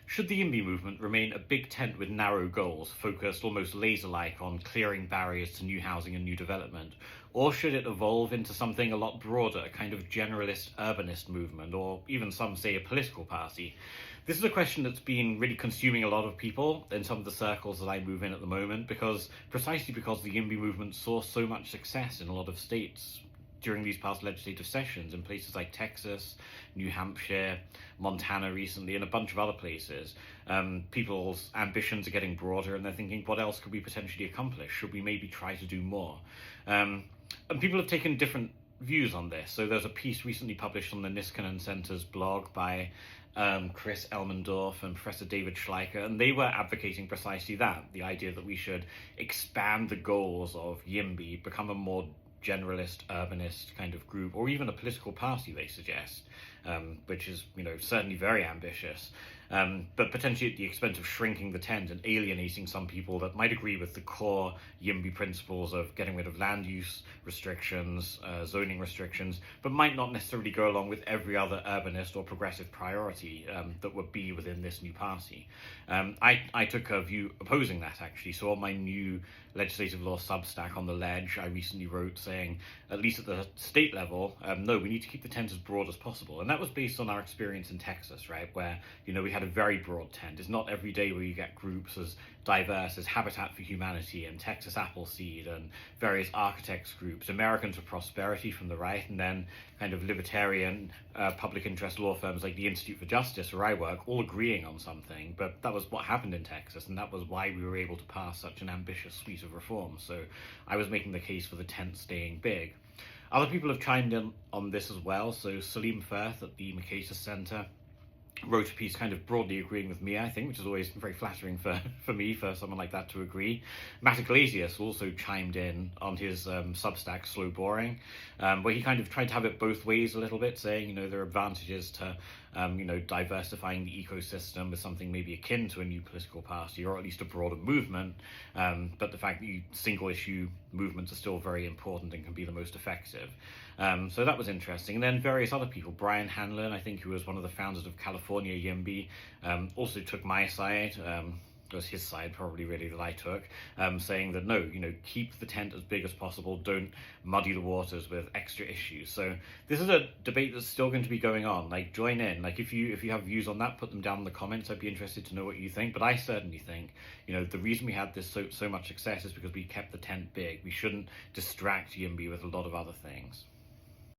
Should the YIMBY movement remain a big tent with narrow goals, focused almost laser-like on clearing barriers to new housing and new development? Or should it evolve into something a lot broader, a kind of generalist urbanist movement, or even some say a political party? This is a question that's been really consuming a lot of people in some of the circles that I move in at the moment, precisely because the YIMBY movement saw so much success in a lot of states during these past legislative sessions in places like Texas, New Hampshire, Montana recently, and a bunch of other places. People's ambitions are getting broader and they're thinking, what else could we potentially accomplish? Should we maybe try to do more? And people have taken different views on this. So there's a piece recently published on the Niskanen Center's blog by Chris Elmendorf and Professor David Schleicher, and they were advocating precisely that, the idea that we should expand the goals of YIMBY, become a more generalist, urbanist kind of group, or even a political party, they suggest, which is, certainly very ambitious, but potentially at the expense of shrinking the tent and alienating some people that might agree with the core YIMBY principles of getting rid of land use restrictions, zoning restrictions, but might not necessarily go along with every other urbanist or progressive priority that would be within this new party. I took a view opposing that, actually. So on my new legislative law Substack on the Ledge, I recently wrote saying, at least at the state level, no, we need to keep the tent as broad as possible. And that was based on our experience in Texas, right, where, we had a very broad tent. It's not every day where you get groups as diverse as Habitat for Humanity and Texas Appleseed and various architects groups, Americans for Prosperity from the right, and then kind of libertarian public interest law firms like the Institute for Justice, where I work, all agreeing on something. But that was what happened in Texas, and that was why we were able to pass such an ambitious suite of reforms. So I was making the case for the tent staying big. Other people have chimed in on this as well. So Salim Firth at the Makata Center wrote a piece kind of broadly agreeing with me, I think, which is always very flattering for me, for someone like that to agree. Matt Iglesias also chimed in on his Substack, Slow Boring, where he kind of tried to have it both ways a little bit, saying, there are advantages to, diversifying the ecosystem with something maybe akin to a new political party, or at least a broader movement, but the fact that single issue movements are still very important and can be the most effective. So that was interesting. And then various other people, Brian Hanlon, I think, who was one of the founders of California YIMBY, also took my side. It was his side probably really that I took, saying that no, keep the tent as big as possible, don't muddy the waters with extra issues. So this is a debate that's still going to be going on. Join in. If you have views on that, put them down in the comments. I'd be interested to know what you think. But I certainly think, the reason we had this so much success is because we kept the tent big. We shouldn't distract YIMBY with a lot of other things.